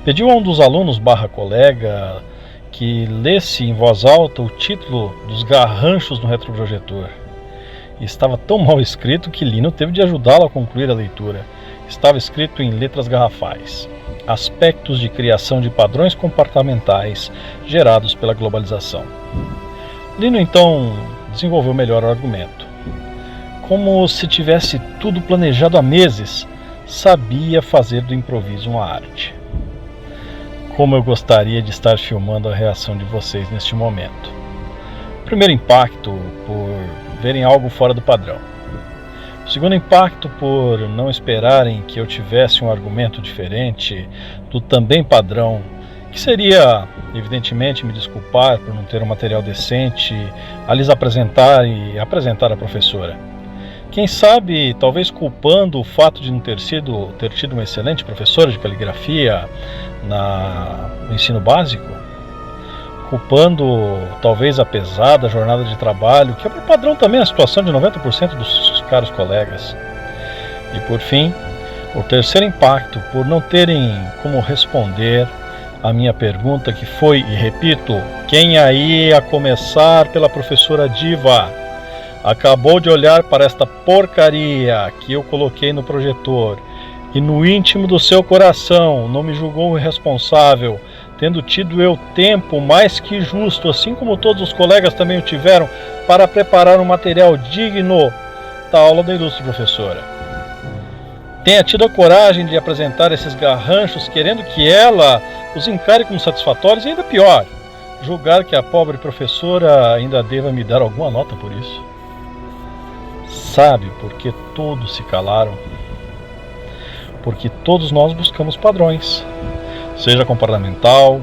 Pediu a um dos alunos barra colega que lesse em voz alta o título dos garranchos no retroprojetor. E estava tão mal escrito que Lino teve de ajudá-lo a concluir a leitura. Estava escrito em letras garrafais: aspectos de criação de padrões comportamentais gerados pela globalização. Lino então desenvolveu melhor o argumento. Como se tivesse tudo planejado há meses, sabia fazer do improviso uma arte. Como eu gostaria de estar filmando a reação de vocês neste momento. Primeiro impacto, por verem algo fora do padrão. O segundo impacto, por não esperarem que eu tivesse um argumento diferente do também padrão, que seria, evidentemente, me desculpar por não ter um material decente a lhes apresentar e apresentar à professora. Quem sabe, talvez culpando o fato de não ter tido uma excelente professora de caligrafia no ensino básico, culpando talvez a pesada jornada de trabalho, que é por padrão também a situação de 90% dos caros colegas. E por fim, o terceiro impacto, por não terem como responder a minha pergunta, que foi, e repito, quem aí, a começar pela professora Diva, acabou de olhar para esta porcaria que eu coloquei no projetor e no íntimo do seu coração não me julgou irresponsável, tendo tido eu tempo mais que justo, assim como todos os colegas também o tiveram, para preparar um material digno da aula da ilustre professora. Tenha tido a coragem de apresentar esses garranchos, querendo que ela os encare como satisfatórios e, ainda pior, julgar que a pobre professora ainda deva me dar alguma nota por isso. Sabe por que todos se calaram? Porque todos nós buscamos padrões, seja comportamental,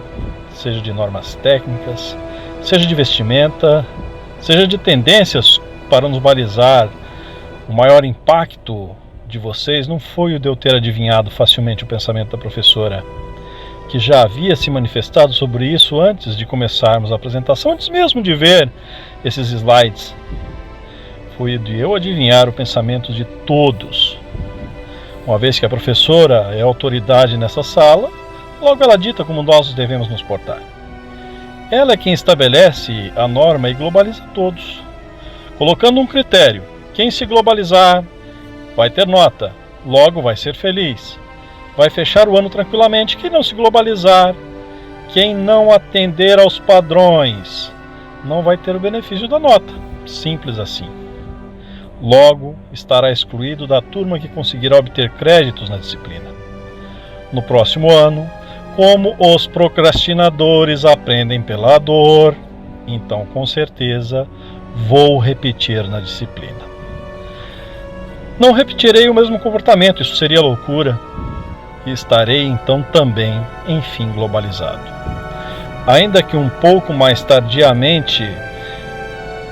seja de normas técnicas, seja de vestimenta, seja de tendências para nos balizar. O maior impacto de vocês não foi o de eu ter adivinhado facilmente o pensamento da professora, que já havia se manifestado sobre isso antes de começarmos a apresentação, antes mesmo de ver esses slides. Foi de eu adivinhar o pensamento de todos. Uma vez que a professora é autoridade nessa sala, logo ela dita como nós devemos nos portar. Ela é quem estabelece a norma e globaliza todos, colocando um critério: quem se globalizar vai ter nota, logo vai ser feliz, vai fechar o ano tranquilamente. Quem não se globalizar, quem não atender aos padrões, não vai ter o benefício da nota. Simples assim. Logo, estará excluído da turma que conseguirá obter créditos na disciplina. No próximo ano, como os procrastinadores aprendem pela dor, então com certeza vou repetir na disciplina. Não repetirei o mesmo comportamento, isso seria loucura, e estarei então também, enfim, globalizado. Ainda que um pouco mais tardiamente,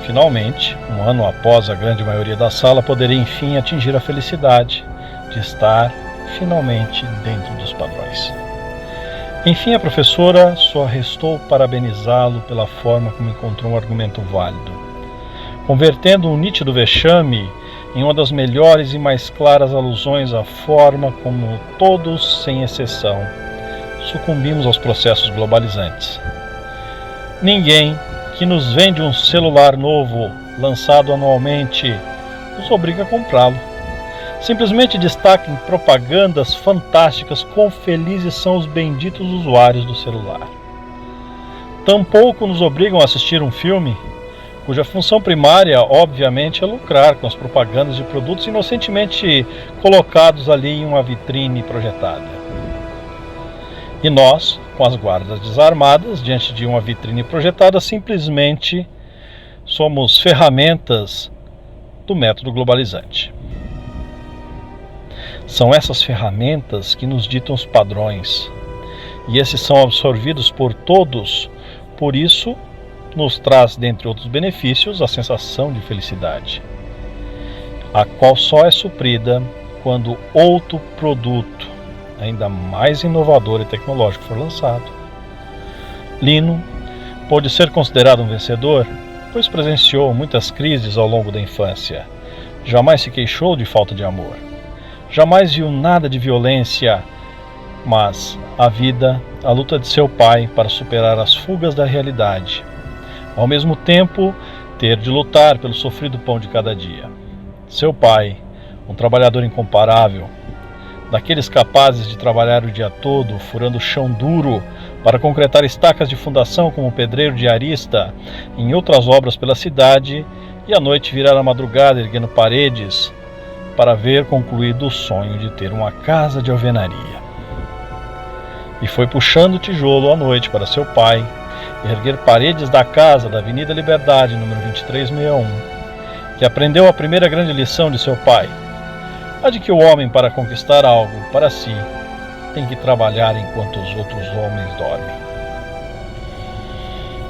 finalmente, um ano após a grande maioria da sala, poderei enfim atingir a felicidade de estar finalmente dentro dos padrões. Enfim, a professora só restou parabenizá-lo pela forma como encontrou um argumento válido, convertendo um nítido vexame em uma das melhores e mais claras alusões à forma como todos, sem exceção, sucumbimos aos processos globalizantes. Ninguém que nos vende um celular novo, lançado anualmente, nos obriga a comprá-lo. Simplesmente destaca em propagandas fantásticas quão felizes são os benditos usuários do celular. Tampouco nos obrigam a assistir um filme, cuja função primária, obviamente, é lucrar com as propagandas de produtos inocentemente colocados ali em uma vitrine projetada. E nós, com as guardas desarmadas, diante de uma vitrine projetada, simplesmente somos ferramentas do método globalizante. São essas ferramentas que nos ditam os padrões, e esses são absorvidos por todos, por isso nos traz, dentre outros benefícios, a sensação de felicidade, a qual só é suprida quando outro produto, ainda mais inovador e tecnológico, for lançado. Lino pode ser considerado um vencedor, pois presenciou muitas crises ao longo da infância, jamais se queixou de falta de amor, jamais viu nada de violência mas a vida, a luta de seu pai para superar as fugas da realidade. Ao mesmo tempo, ter de lutar pelo sofrido pão de cada dia. Seu pai, um trabalhador incomparável, daqueles capazes de trabalhar o dia todo, furando o chão duro para concretar estacas de fundação como pedreiro de arista em outras obras pela cidade, e à noite virar a madrugada erguendo paredes para ver concluído o sonho de ter uma casa de alvenaria. E foi puxando o tijolo à noite para seu pai erguer paredes da casa da Avenida Liberdade, número 2361, que aprendeu a primeira grande lição de seu pai, a de que o homem, para conquistar algo para si, tem que trabalhar enquanto os outros homens dormem.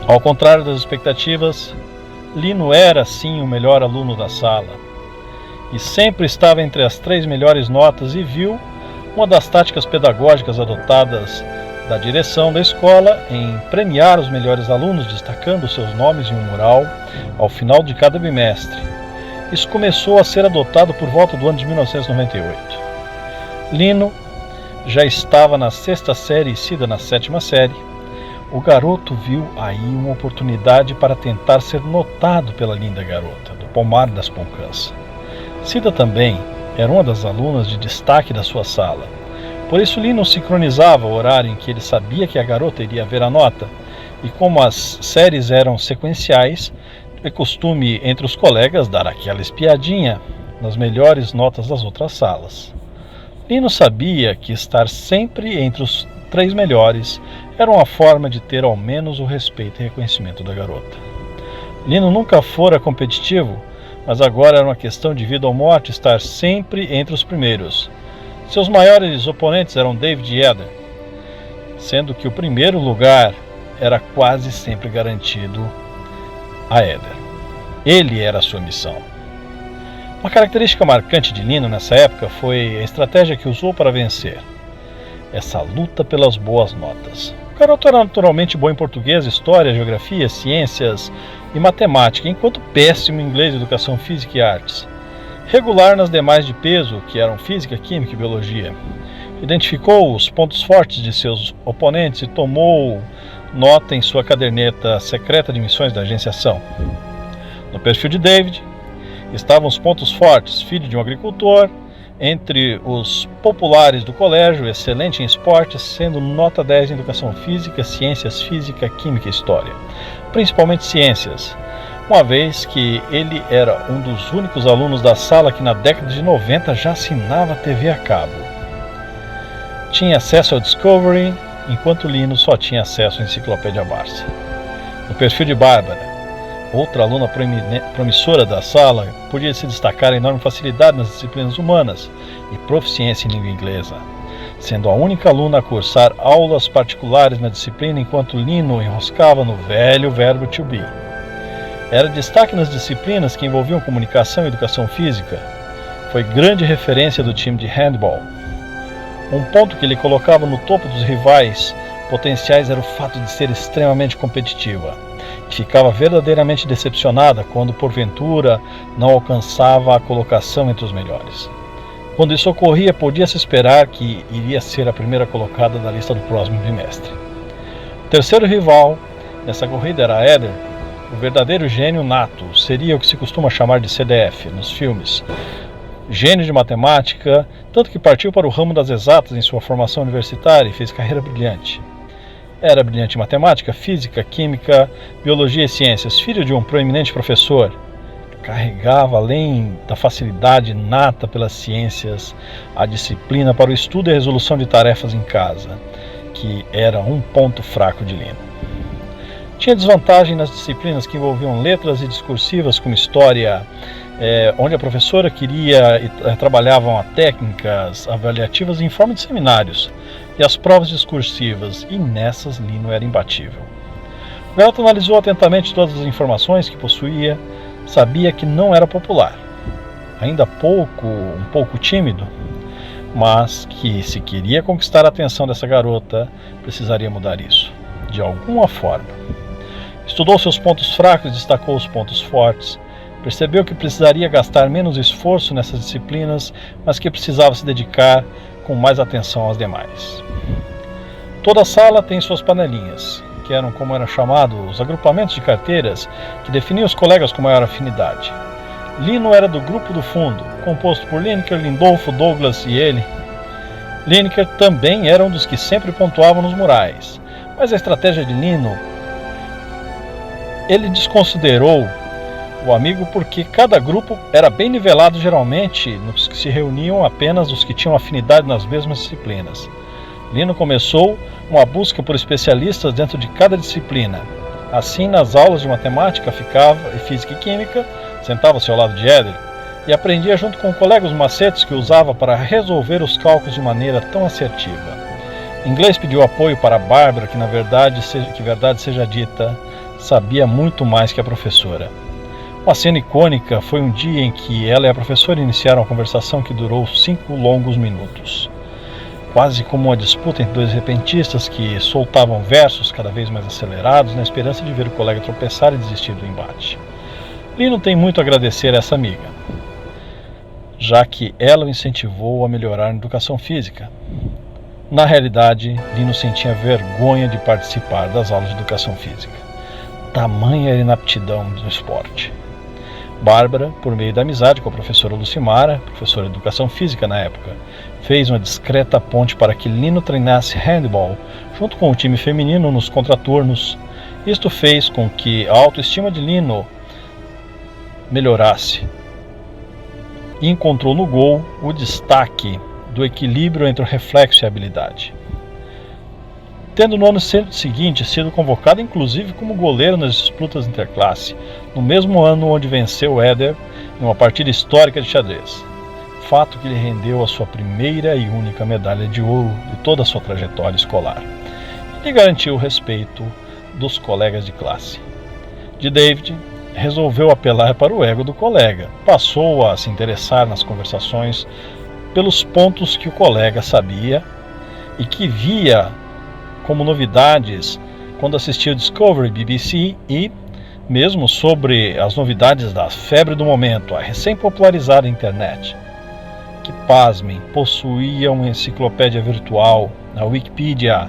Ao contrário das expectativas, Lino era sim o melhor aluno da sala, e sempre estava entre as 3 melhores notas e viu uma das táticas pedagógicas adotadas da direção da escola em premiar os melhores alunos, destacando seus nomes em um mural ao final de cada bimestre. Isso começou a ser adotado por volta do ano de 1998. Lino já estava na 6ª série e Cida na 7ª série. O garoto viu aí uma oportunidade para tentar ser notado pela linda garota do Pomar das Poncãs. Cida também era uma das alunas de destaque da sua sala. Por isso Lino sincronizava o horário em que ele sabia que a garota iria ver a nota, e como as séries eram sequenciais, é costume entre os colegas dar aquela espiadinha nas melhores notas das outras salas. Lino sabia que estar sempre entre os 3 melhores era uma forma de ter ao menos o respeito e reconhecimento da garota. Lino nunca fora competitivo, mas agora era uma questão de vida ou morte estar sempre entre os primeiros. Seus maiores oponentes eram David e Eder, sendo que o primeiro lugar era quase sempre garantido a Eder. Ele era a sua missão. Uma característica marcante de Lino nessa época foi a estratégia que usou para vencer. Essa luta pelas boas notas. O garoto era naturalmente bom em português, história, geografia, ciências e matemática, enquanto péssimo em inglês, educação física e artes. Regular nas demais de peso, que eram física, química e biologia. Identificou os pontos fortes de seus oponentes e tomou nota em sua caderneta secreta de missões da agenciação. No perfil de David estavam os pontos fortes: filho de um agricultor, entre os populares do colégio, excelente em esportes, sendo nota 10 em educação física, ciências física, química e história, principalmente ciências, uma vez que ele era um dos únicos alunos da sala que na década de 90 já assinava TV a cabo. Tinha acesso ao Discovery, enquanto Lino só tinha acesso à Enciclopédia Barça. No perfil de Bárbara, outra aluna promissora da sala, podia se destacar a enorme facilidade nas disciplinas humanas e proficiência em língua inglesa, sendo a única aluna a cursar aulas particulares na disciplina, enquanto Lino enroscava no velho verbo to be. Era destaque nas disciplinas que envolviam comunicação e educação física. Foi grande referência do time de handball. Um ponto que ele colocava no topo dos rivais potenciais era o fato de ser extremamente competitiva. Ficava verdadeiramente decepcionada quando, porventura, não alcançava a colocação entre os melhores. Quando isso ocorria, podia-se esperar que iria ser a primeira colocada da lista do próximo bimestre. O terceiro rival nessa corrida era Eder, o verdadeiro gênio nato. Seria o que se costuma chamar de CDF nos filmes. Gênio de matemática, tanto que partiu para o ramo das exatas em sua formação universitária e fez carreira brilhante. Era brilhante em matemática, física, química, biologia e ciências, filho de um proeminente professor. Carregava, além da facilidade nata pelas ciências, a disciplina para o estudo e a resolução de tarefas em casa, que era um ponto fraco de Lino. Tinha desvantagem nas disciplinas que envolviam letras e discursivas, como história, onde a professora queria e trabalhavam a técnicas avaliativas em forma de seminários, e as provas discursivas, e nessas Lino era imbatível. O garoto analisou atentamente todas as informações que possuía, sabia que não era popular, ainda um pouco tímido, mas que se queria conquistar a atenção dessa garota, precisaria mudar isso, de alguma forma. Estudou seus pontos fracos e destacou os pontos fortes, Percebeu que precisaria gastar menos esforço nessas disciplinas, mas que precisava se dedicar com mais atenção às demais. Toda sala tem suas panelinhas, que eram como eram chamados os agrupamentos de carteiras que definiam os colegas com maior afinidade. Lino era do grupo do fundo, composto por Lineker, Lindolfo, Douglas e ele. Lineker também era um dos que sempre pontuavam nos murais, mas a estratégia de Lino, ele desconsiderou o amigo porque cada grupo era bem nivelado geralmente nos que se reuniam apenas os que tinham afinidade nas mesmas disciplinas. Lino começou uma busca por especialistas dentro de cada disciplina. Assim, nas aulas de matemática física e química, sentava-se ao lado de Eder e aprendia junto com o colega os macetes que usava para resolver os cálculos de maneira tão assertiva. Inglês pediu apoio para Bárbara, que verdade seja dita, sabia muito mais que a professora. Uma cena icônica foi um dia em que ela e a professora iniciaram uma conversação que durou 5 longos minutos. Quase como uma disputa entre dois repentistas que soltavam versos cada vez mais acelerados na esperança de ver o colega tropeçar e desistir do embate. Lino tem muito a agradecer a essa amiga, já que ela o incentivou a melhorar na educação física. Na realidade, Lino sentia vergonha de participar das aulas de educação física. Tamanha era a inaptidão do esporte. Bárbara, por meio da amizade com a professora Lucimara, professora de educação física na época, fez uma discreta ponte para que Lino treinasse handball junto com o time feminino nos contraturnos. Isto fez com que a autoestima de Lino melhorasse e encontrou no gol o destaque do equilíbrio entre o reflexo e a habilidade. Tendo no ano seguinte sido convocado inclusive como goleiro nas disputas interclasse, no mesmo ano onde venceu Eder em uma partida histórica de xadrez, fato que lhe rendeu a sua primeira e única medalha de ouro de toda a sua trajetória escolar, e lhe garantiu o respeito dos colegas de classe. De David, resolveu apelar para o ego do colega, passou a se interessar nas conversações pelos pontos que o colega sabia e que via como novidades quando assistia o Discovery BBC e mesmo sobre as novidades da febre do momento, a recém-popularizada internet, que, pasmem, possuía uma enciclopédia virtual, a Wikipedia,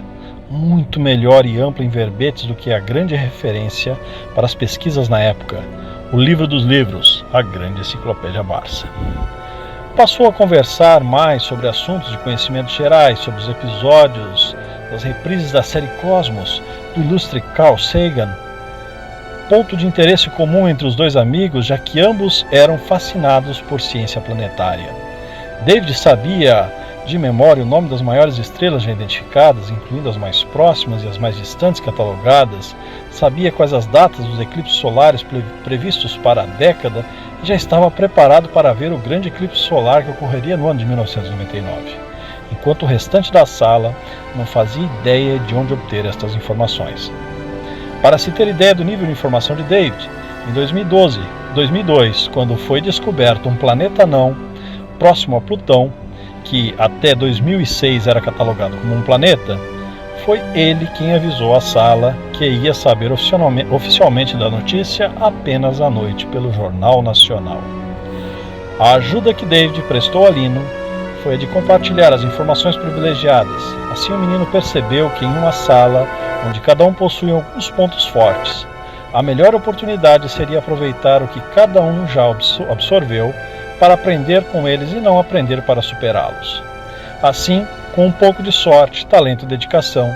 muito melhor e ampla em verbetes do que a grande referência para as pesquisas na época, o livro dos livros, a grande enciclopédia Barça. Passou a conversar mais sobre assuntos de conhecimentos gerais, sobre os episódios das reprises da série Cosmos, do ilustre Carl Sagan, ponto de interesse comum entre os dois amigos, já que ambos eram fascinados por ciência planetária. David sabia de memória o nome das maiores estrelas já identificadas, incluindo as mais próximas e as mais distantes catalogadas, sabia quais as datas dos eclipses solares previstos para a década e já estava preparado para ver o grande eclipse solar que ocorreria no ano de 1999, enquanto o restante da sala não fazia ideia de onde obter estas informações. Para se ter ideia do nível de informação de David, em 2002, quando foi descoberto um planeta anão próximo a Plutão, que até 2006 era catalogado como um planeta, foi ele quem avisou a sala que ia saber oficialmente da notícia apenas à noite pelo Jornal Nacional. A ajuda que David prestou a Lino foi a de compartilhar as informações privilegiadas. Assim o menino percebeu que em uma sala, onde cada um possui alguns pontos fortes, a melhor oportunidade seria aproveitar o que cada um já absorveu para aprender com eles e não aprender para superá-los. Assim, com um pouco de sorte, talento e dedicação,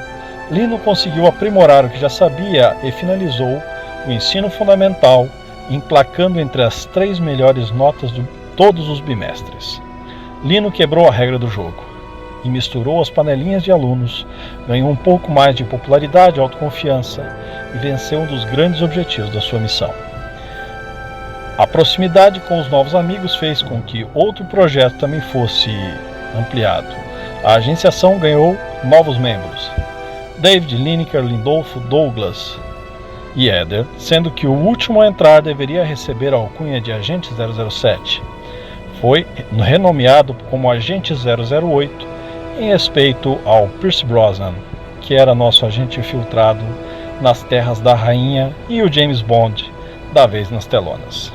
Lino conseguiu aprimorar o que já sabia e finalizou o ensino fundamental, emplacando entre as 3 melhores notas de todos os bimestres. Lino quebrou a regra do jogo e misturou as panelinhas de alunos, ganhou um pouco mais de popularidade e autoconfiança e venceu um dos grandes objetivos da sua missão. A proximidade com os novos amigos fez com que outro projeto também fosse ampliado. A agenciação ganhou novos membros: David, Lineker, Lindolfo, Douglas e Eder, sendo que o último a entrar deveria receber a alcunha de Agente 007. Foi renomeado como Agente 008 em respeito ao Pierce Brosnan, que era nosso agente infiltrado nas terras da rainha, e o James Bond, da vez nas telonas.